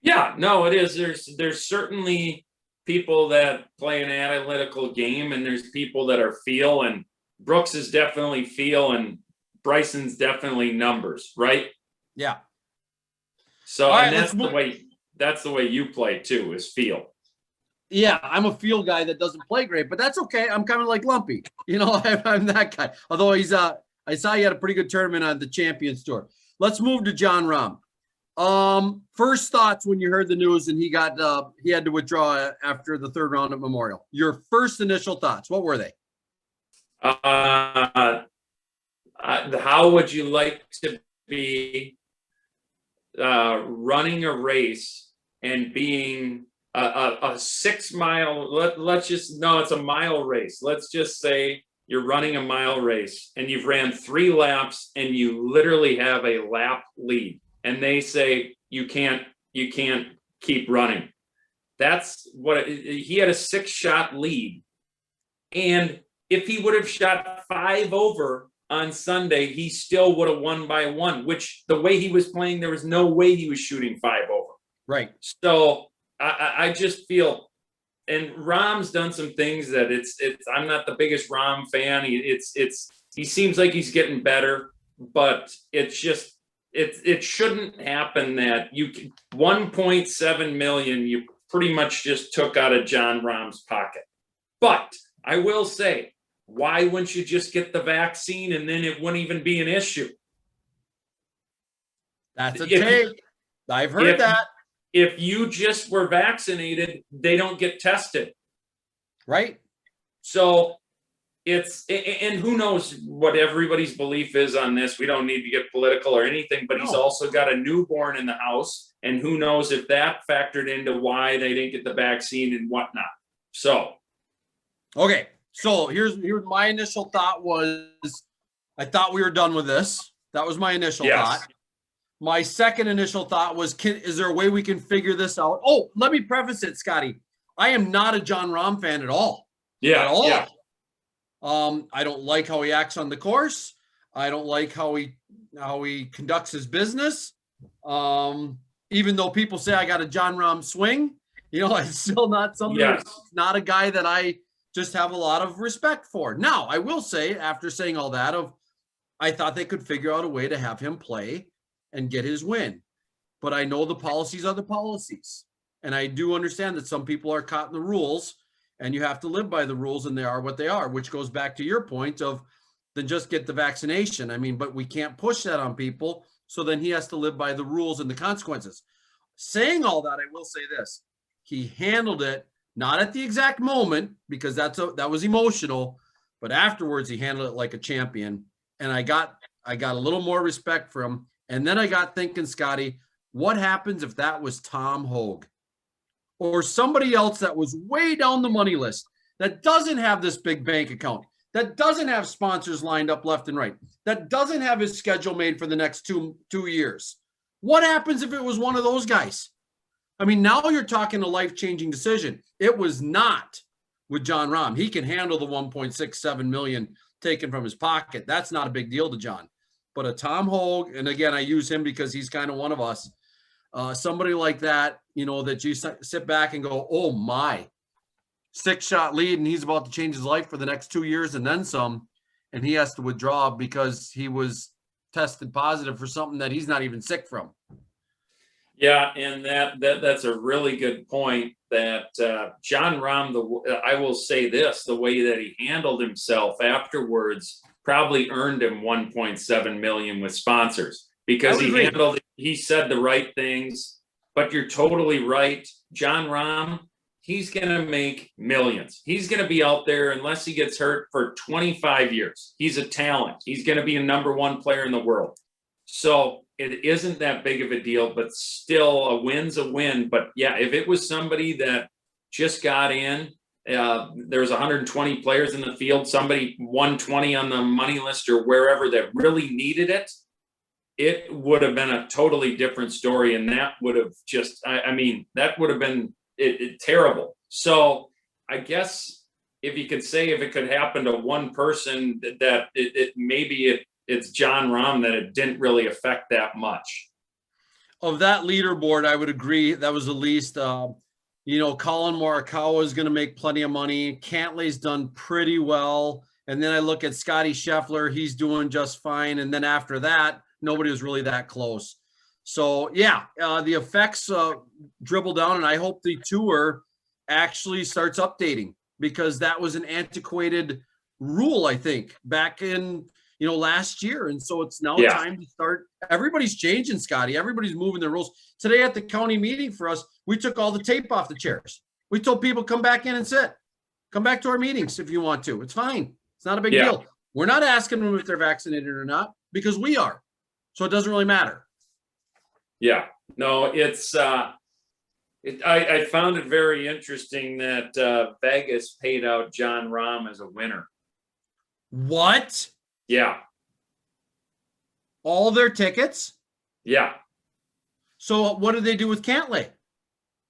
Yeah, no, it is. There's certainly people that play an analytical game and there's people that are feel, and Brooks is definitely feel and Bryson's definitely numbers, right? Yeah. So and that's the way you play too, is feel. Yeah, I'm a feel guy that doesn't play great, but that's okay. I'm kind of like Lumpy. I'm that guy. Although I saw he had a pretty good tournament on the Champions Tour. Let's move to Jon Rahm. First thoughts when you heard the news and he had to withdraw after the third round at Memorial. Your first initial thoughts, what were they? How would you like to be running a race and being a 6 mile, it's a mile race. Let's just say you're running a mile race and you've ran 3 laps and you literally have a lap lead. And they say you can't keep running. That's what he had, a 6-shot lead. And if he would have shot 5 over on Sunday, he still would have won by 1, which the way he was playing, there was no way he was shooting 5 over. Right. So I just feel, and Rahm's done some things that it's I'm not the biggest Rahm fan. He seems like he's getting better, but it's just it shouldn't happen that you can 1.7 million you pretty much just took out of Jon Rahm's pocket. But I will say, why wouldn't you just get the vaccine and then it wouldn't even be an issue? That's a take. I've heard that. If you just were vaccinated, they don't get tested. Right. So and who knows what everybody's belief is on this. We don't need to get political or anything, but he's also got a newborn in the house. And who knows if that factored into why they didn't get the vaccine and whatnot. So. Okay. So here's my initial thought was, I thought we were done with this. That was my initial thought. My second initial thought was, is there a way we can figure this out? Oh, let me preface it, Scotty. I am not a Jon Rahm fan at all. Yeah. At all. Yeah. I don't like how he acts on the course. I don't like how he conducts his business. Even though people say I got a Jon Rahm swing, it's still not something. Not a guy that I just have a lot of respect for. Now, I will say, after saying all that, I thought they could figure out a way to have him play and get his win. But I know the policies are the policies. And I do understand that some people are caught in the rules and you have to live by the rules, and they are what they are, which goes back to your point of then just get the vaccination. I mean, but we can't push that on people. So then he has to live by the rules and the consequences. Saying all that, I will say this. He handled it, not at the exact moment, because that was emotional, but afterwards he handled it like a champion. And I got a little more respect for him. And then I got thinking, Scotty, what happens if that was Tom Hogue or somebody else that was way down the money list, that doesn't have this big bank account, that doesn't have sponsors lined up left and right, that doesn't have his schedule made for the next two years? What happens if it was one of those guys? I mean, now you're talking a life-changing decision. It was not with Jon Rahm. He can handle the 1.67 million taken from his pocket. That's not a big deal to John. But a Tom Hogue, and again, I use him because he's kind of one of us, somebody like that, that you sit back and go, oh my, 6-shot lead, and he's about to change his life for the next 2 years and then some, and he has to withdraw because he was tested positive for something that he's not even sick from. Yeah, and that's a really good point. That Jon Rahm, I will say this: the way that he handled himself afterwards probably earned him 1.7 million with sponsors, because he said the right things. But you're totally right, Jon Rahm. He's gonna make millions. He's gonna be out there unless he gets hurt for 25 years. He's a talent. He's gonna be a #1 player in the world. So it isn't that big of a deal, but still a win's a win. But yeah, if it was somebody that just got in, there's 120 players in the field, somebody 120 on the money list or wherever that really needed it, it would have been a totally different story. And that would have just, that would have been terrible. So I guess if you could say, if it could happen to one person, that it's Jon Rahm, that it didn't really affect that much. Of that leaderboard, I would agree. That was the least. Colin Morikawa is going to make plenty of money. Cantlay's done pretty well. And then I look at Scotty Scheffler. He's doing just fine. And then after that, nobody was really that close. So, yeah, the effects dribble down. And I hope the tour actually starts updating, because that was an antiquated rule, I think, back in last year. And so it's now time to start. Everybody's changing, Scotty. Everybody's moving their rules. Today at the county meeting for us, we took all the tape off the chairs. We told people, come back in and sit. Come back to our meetings if you want to. It's fine. It's not a big deal. We're not asking them if they're vaccinated or not, because we are. So it doesn't really matter. Yeah. No, it's I found it very interesting that Vegas paid out Jon Rahm as a winner. What? Yeah. All their tickets? Yeah. So what did they do with Cantlay?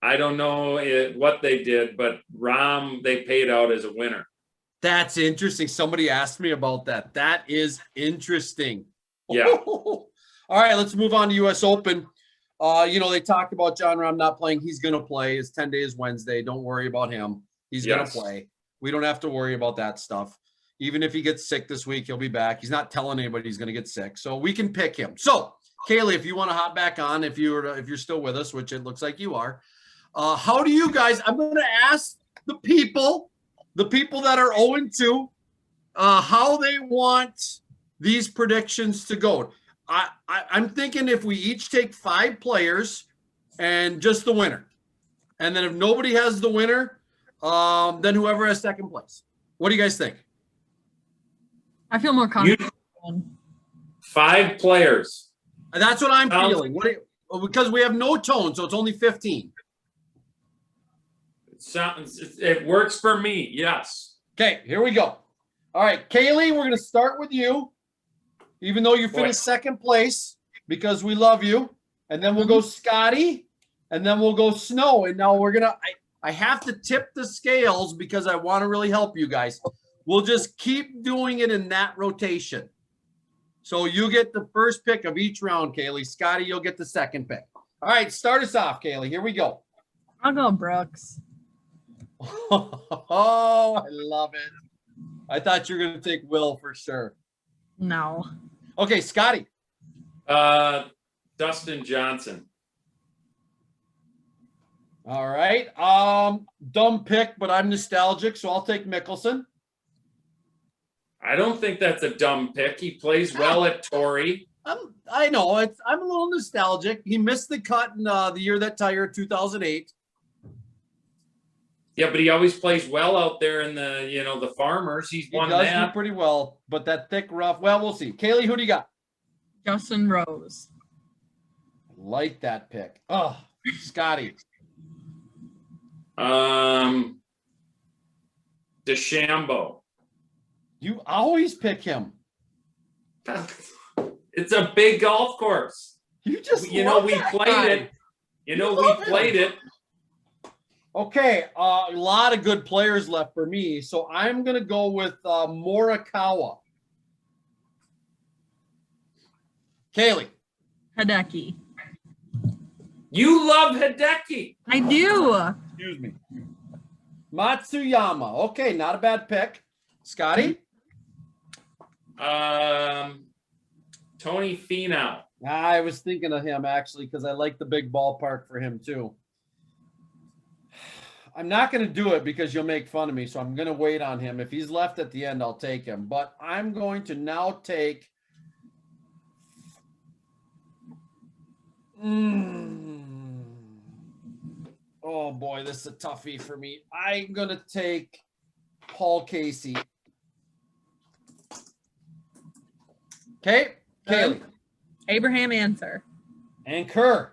I don't know what they did, but Rahm, they paid out as a winner. That's interesting. Somebody asked me about that. That is interesting. Yeah. All right, let's move on to U.S. Open. They talked about John Rahm not playing. He's going to play. His 10 days Wednesday. Don't worry about him. He's going to play. We don't have to worry about that stuff. Even if he gets sick this week, he'll be back. He's not telling anybody he's going to get sick, so we can pick him. So, Kaylee, if you want to hop back on, if you're still with us, which it looks like you are, how do you guys? I'm going to ask the people that are 0-2, how they want these predictions to go. I'm thinking if we each take 5 players and just the winner, and then if nobody has the winner, then whoever has second place. What do you guys think? I feel more confident. 5 players. That's what I'm feeling. Because we have no tone, so it's only 15. It works for me. Yes. Okay, here we go. All right, Kaylee, we're going to start with you, even though you finished second place, because we love you. And then we'll go Scotty, and then we'll go Snow. And now we're going to – I have to tip the scales because I want to really help you guys. We'll just keep doing it in that rotation. So you get the first pick of each round, Kaylee. Scotty, you'll get the second pick. All right, start us off, Kaylee. Here we go. I'll go Brooks. Oh, I love it. I thought you were going to take Will for sure. No. Okay, Scotty. Dustin Johnson. All right. Dumb pick, but I'm nostalgic, so I'll take Mickelson. I don't think that's a dumb pick. He plays well at Torrey. I know. I'm a little nostalgic. He missed the cut in the year that Tiger 2008. Yeah, but he always plays well out there in the Farmers. He does do pretty well, but that thick rough. Well, we'll see. Kaylee, who do you got? Justin Rose. Like that pick. Oh, Scotty. DeChambeau. You always pick him. It's a big golf course. You just we played it. Okay, a lot of good players left for me, so I'm going to go with Morikawa. Kaylee. Hideki. You love Hideki. I do. Excuse me. Matsuyama. Okay, not a bad pick. Scotty? Tony Finau. I was thinking of him, actually, because I like the big ballpark for him, too. I'm not going to do it because you'll make fun of me, so I'm going to wait on him. If he's left at the end, I'll take him. But I'm going to now take oh, boy, this is a toughie for me. I'm going to take Paul Casey. Okay, Kaylee. Abraham Answer. And Kerr.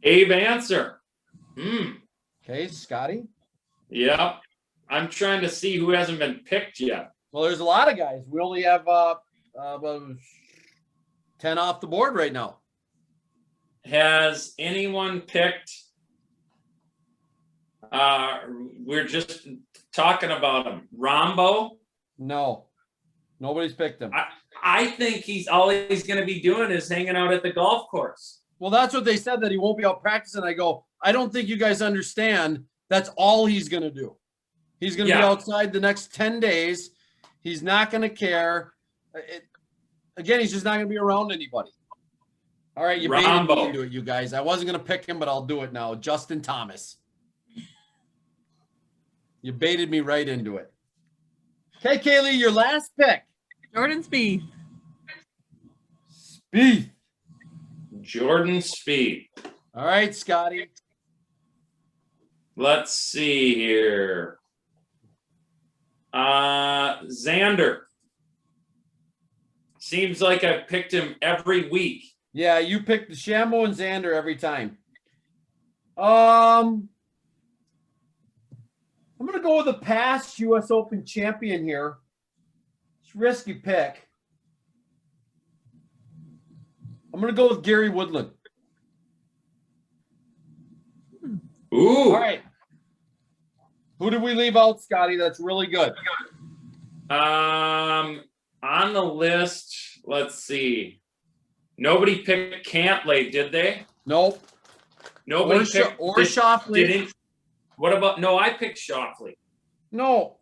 Abe Answer. Okay, Scotty. Yeah. I'm trying to see who hasn't been picked yet. Well, there's a lot of guys. We only have 10 off the board right now. Has anyone picked? We're just talking about him. Rambo? No. Nobody's picked him. I think all he's going to be doing is hanging out at the golf course. Well, that's what they said, that he won't be out practicing. I go, I don't think you guys understand. That's all he's going to do. He's going to be outside the next 10 days. He's not going to care. Again, he's just not going to be around anybody. All right, you baited me into it, you guys. I wasn't going to pick him, but I'll do it now. Justin Thomas. You baited me right into it. Okay, Kaylee, your last pick. Jordan Spieth. Spieth. Jordan Spieth. All right, Scotty. Let's see here. Xander. Seems like I picked him every week. Yeah, you picked the Shambo and Xander every time. I'm going to go with a past U.S. Open champion here. It's a risky pick. I'm going to go with Gary Woodland. Ooh. All right. Who did we leave out, Scotty? That's really good. On the list, let's see. Nobody picked Cantlay, did they? Nope. Nobody picked Or Shoffley. What about? No, I picked Shoffley. No.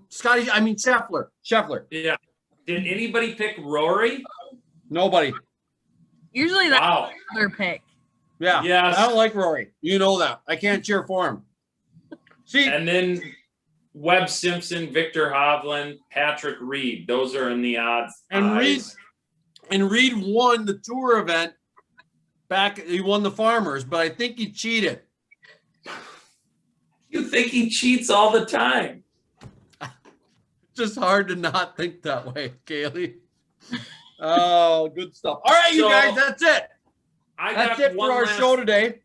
Scotty, I mean Scheffler. Yeah. Did anybody pick Rory? Nobody. Usually that's Wow. another pick. Yeah. Yes. I don't like Rory. You know that. I can't cheer for him. See, And then Webb Simpson, Victor Hovland, Patrick Reed. Those are in the odds. and Reed won the tour event back. He won the Farmers, but I think he cheated. You think he cheats all the time? Just hard to not think that way, Kaylee. Oh, good stuff. All right, you So, guys, that's it. got That's it for one our last- show today.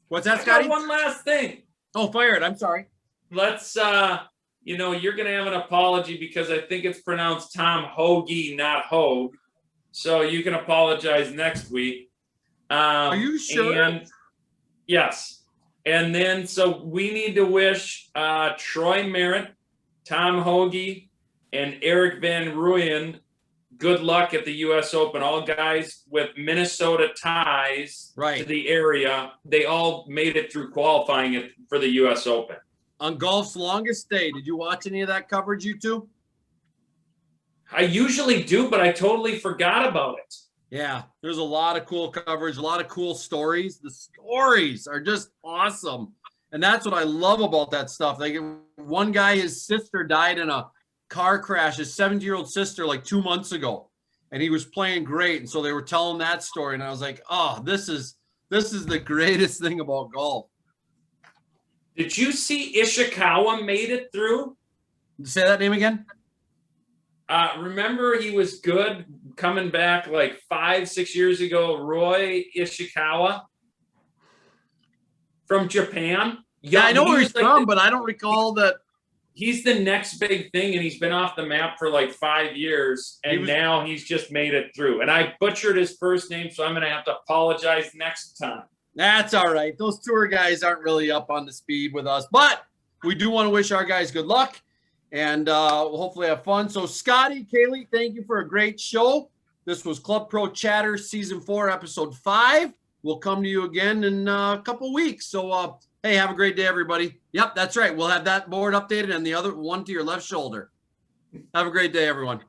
What's that, I got Scotty? one last thing. Oh, fire it. I'm sorry. Let's you're gonna have an apology because I think it's pronounced Tom Hoagie, not Hogue. So you can apologize next week. Are you sure? And yes. And then so we need to wish Troy Merritt, Tom Hoagie, and Eric Van Rooyen good luck at the US Open. All guys with Minnesota ties to Right. the area. They all made it through qualifying it for the US Open. On golf's longest day, did you watch any of that coverage, you two? I usually do, but I totally forgot about it. Yeah, there's a lot of cool coverage, a lot of cool stories. The stories are just awesome. And that's what I love about that stuff. Like one guy, his sister died in a car crash, his 70-year-old sister, like 2 months ago. And he was playing great. And so they were telling that story. And I was like, oh, this is the greatest thing about golf. Did you see Ishikawa made it through? Say that name again? Remember he was good coming back like 5-6 years ago, Roy Ishikawa from Japan. Yeah, I know he where was he's like from, but I don't recall that. he's the next big thing, and he's been off the map for like 5 years, and now he's just made it through. And I butchered his first name, so I'm going to have to apologize next time. That's all right. Those tour guys aren't really up on the speed with us, but we do want to wish our guys good luck and we'll hopefully have fun. So Scotty, Kaylee, thank you for a great show. This was Club Pro Chatter Season 4, Episode 5. We'll come to you again in a couple weeks. So, hey, have a great day, everybody. Yep, that's right. We'll have that board updated and the other one to your left shoulder. Have a great day, everyone.